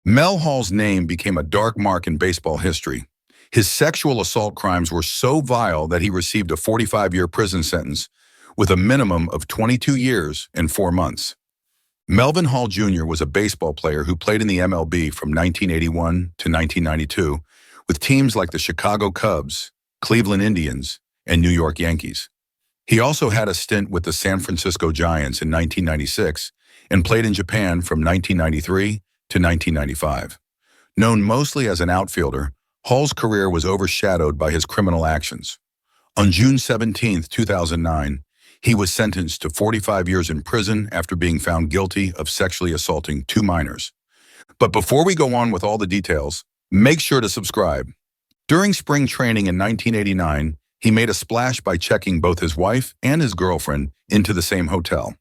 Mel Hall's name became a dark mark in baseball history. His sexual assault crimes were so vile that he received a 45-year prison sentence with a minimum of 22 years and 4 months. Melvin Hall Jr. was a baseball player who played in the MLB from 1981 to 1992 with teams like the Chicago Cubs, Cleveland Indians, and New York Yankees. He also had a stint with the San Francisco Giants in 1996 and played in Japan from 1993 to 1995. Known mostly as an outfielder, Hall's career was overshadowed by his criminal actions. On June 17, 2009, he was sentenced to 45 years in prison after being found guilty of sexually assaulting 2 minors. But before we go on with all the details, make sure to subscribe. During spring training in 1989, he made a splash by checking both his wife and his girlfriend into the same hotel.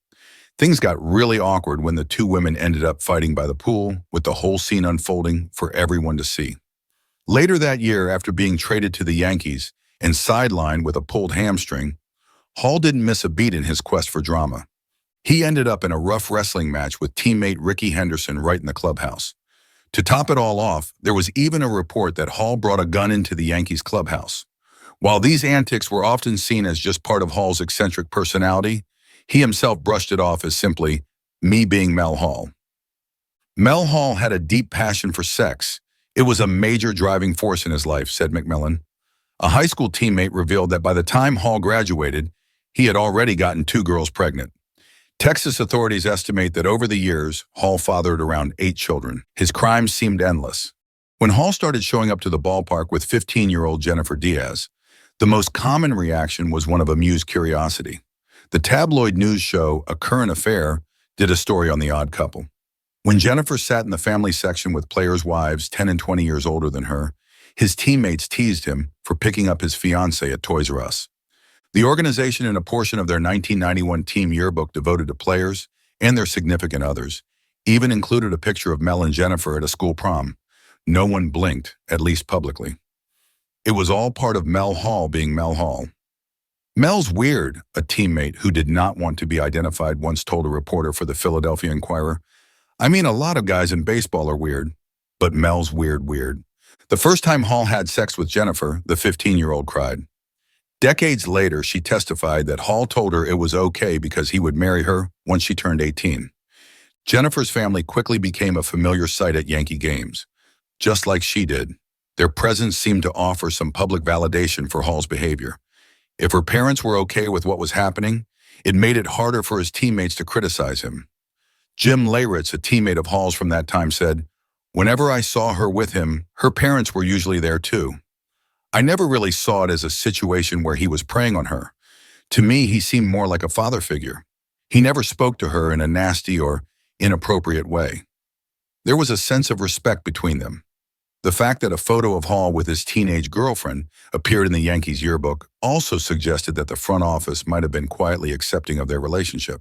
Things got really awkward when the 2 women ended up fighting by the pool, with the whole scene unfolding for everyone to see. Later that year, after being traded to the Yankees and sidelined with a pulled hamstring, Hall didn't miss a beat in his quest for drama. He ended up in a rough wrestling match with teammate Ricky Henderson right in the clubhouse. To top it all off, there was even a report that Hall brought a gun into the Yankees clubhouse. While these antics were often seen as just part of Hall's eccentric personality, he himself brushed it off as simply me being Mel Hall. Mel Hall had a deep passion for sex. It was a major driving force in his life, said McMillan. A high school teammate revealed that by the time Hall graduated, he had already gotten 2 girls pregnant. Texas authorities estimate that over the years, Hall fathered around 8 children. His crimes seemed endless. When Hall started showing up to the ballpark with 15-year-old Jennifer Diaz, the most common reaction was one of amused curiosity. The tabloid news show A Current Affair did a story on the odd couple. When Jennifer sat in the family section with players' wives 10 and 20 years older than her, his teammates teased him for picking up his fiancée at Toys R Us. The organization and a portion of their 1991 team yearbook devoted to players and their significant others even included a picture of Mel and Jennifer at a school prom. No one blinked, at least publicly. It was all part of Mel Hall being Mel Hall. "Mel's weird," a teammate who did not want to be identified once told a reporter for the Philadelphia Inquirer. "I mean, a lot of guys in baseball are weird, but Mel's weird. The first time Hall had sex with Jennifer, the 15-year-old cried. Decades later, she testified that Hall told her it was okay because he would marry her once she turned 18. Jennifer's family quickly became a familiar sight at Yankee games. Just like she did, their presence seemed to offer some public validation for Hall's behavior. If her parents were okay with what was happening, it made it harder for his teammates to criticize him. Jim Leyritz, a teammate of Hall's from that time, said, "Whenever I saw her with him, her parents were usually there too. I never really saw it as a situation where he was preying on her. To me, he seemed more like a father figure. He never spoke to her in a nasty or inappropriate way. There was a sense of respect between them." The fact that a photo of Hall with his teenage girlfriend appeared in the Yankees yearbook also suggested that the front office might have been quietly accepting of their relationship.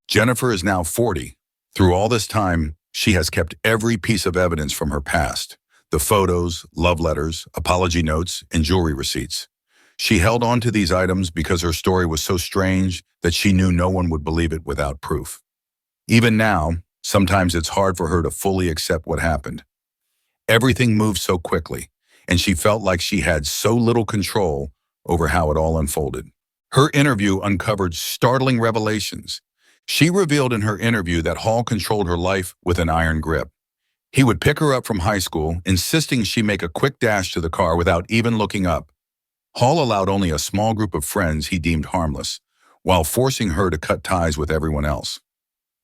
Jennifer is now 40. Through all this time, she has kept every piece of evidence from her past: the photos, love letters, apology notes, and jewelry receipts. She held on to these items because her story was so strange that she knew no one would believe it without proof. Even now, sometimes it's hard for her to fully accept what happened. Everything moved so quickly, and she felt like she had so little control over how it all unfolded. Her interview uncovered startling revelations. She revealed in her interview that Hall controlled her life with an iron grip. He would pick her up from high school, insisting she make a quick dash to the car without even looking up. Hall allowed only a small group of friends he deemed harmless, while forcing her to cut ties with everyone else.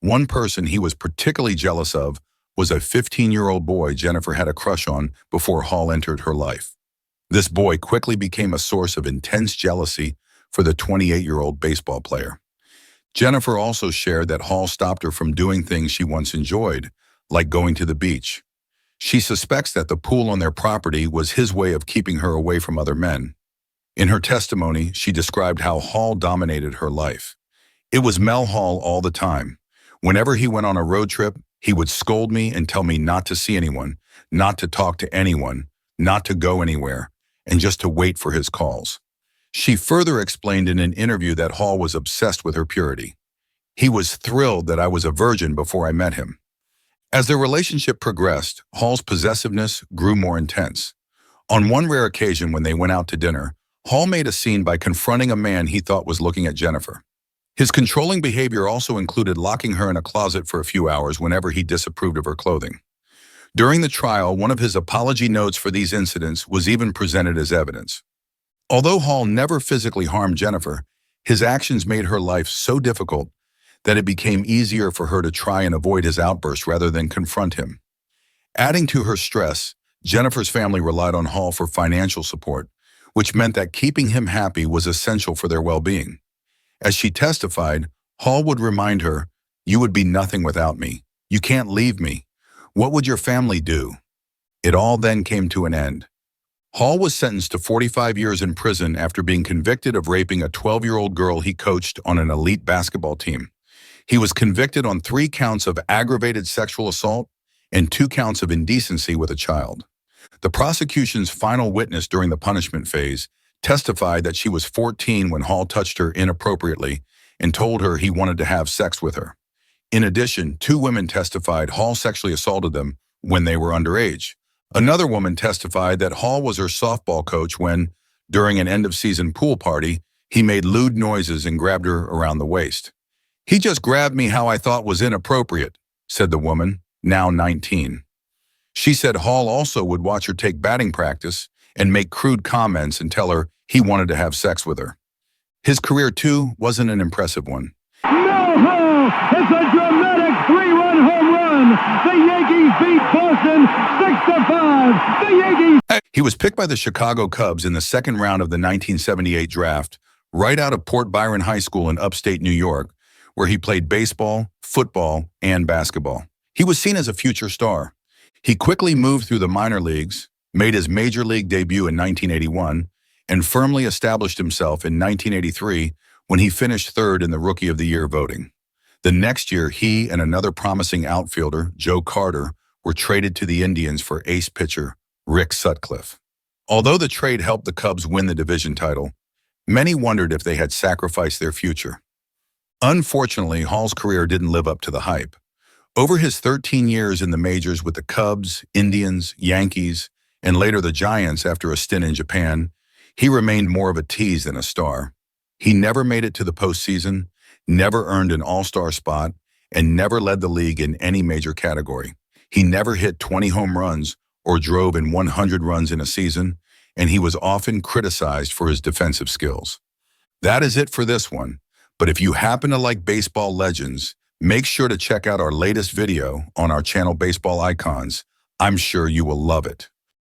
One person he was particularly jealous of was a 15-year-old boy Jennifer had a crush on before Hall entered her life. This boy quickly became a source of intense jealousy for the 28-year-old baseball player. Jennifer also shared that Hall stopped her from doing things she once enjoyed, like going to the beach. She suspects that the pool on their property was his way of keeping her away from other men. In her testimony, she described how Hall dominated her life. It was Mel Hall all the time. Whenever he went on a road trip, he would scold me and tell me not to see anyone, not to talk to anyone, not to go anywhere, and just to wait for his calls. She further explained in an interview that Hall was obsessed with her purity. "He was thrilled that I was a virgin before I met him. As their relationship progressed, Hall's possessiveness grew more intense. On one rare occasion when they went out to dinner, Hall made a scene by confronting a man he thought was looking at Jennifer. His controlling behavior also included locking her in a closet for a few hours whenever he disapproved of her clothing. During the trial, one of his apology notes for these incidents was even presented as evidence. Although Hall never physically harmed Jennifer, his actions made her life so difficult that it became easier for her to try and avoid his outbursts rather than confront him. Adding to her stress, Jennifer's family relied on Hall for financial support, which meant that keeping him happy was essential for their well-being. As she testified, Hall would remind her, "You would be nothing without me. You can't leave me. What would your family do?" It all then came to an end. Hall was sentenced to 45 years in prison after being convicted of raping a 12-year-old girl he coached on an elite basketball team. He was convicted on 3 counts of aggravated sexual assault and 2 counts of indecency with a child. The prosecution's final witness during the punishment phase testified that she was 14 when Hall touched her inappropriately and told her he wanted to have sex with her. In addition, 2 women testified Hall sexually assaulted them when they were underage. Another woman testified that Hall was her softball coach when, during an end-of-season pool party, he made lewd noises and grabbed her around the waist. "He just grabbed me how I thought was inappropriate," said the woman, now 19. She said Hall also would watch her take batting practice and make crude comments and tell her he wanted to have sex with her. His career, too, wasn't an impressive one. Mel Hall, it's a dramatic 3-run home run. The Yankees beat Boston 6-5. The Yankees. He was picked by the Chicago Cubs in the second round of the 1978 draft, right out of Port Byron High School in upstate New York, where he played baseball, football, and basketball. He was seen as a future star. He quickly moved through the minor leagues, made his major league debut in 1981, and firmly established himself in 1983 when he finished third in the Rookie of the Year voting. The next year, he and another promising outfielder, Joe Carter, were traded to the Indians for ace pitcher Rick Sutcliffe. Although the trade helped the Cubs win the division title, many wondered if they had sacrificed their future. Unfortunately, Hall's career didn't live up to the hype. Over his 13 years in the majors with the Cubs, Indians, Yankees, and later the Giants after a stint in Japan, he remained more of a tease than a star. He never made it to the postseason, never earned an all-star spot, and never led the league in any major category. He never hit 20 home runs or drove in 100 runs in a season, and he was often criticized for his defensive skills. That is it for this one. But if you happen to like baseball legends, make sure to check out our latest video on our channel Baseball Icons. I'm sure you will love it.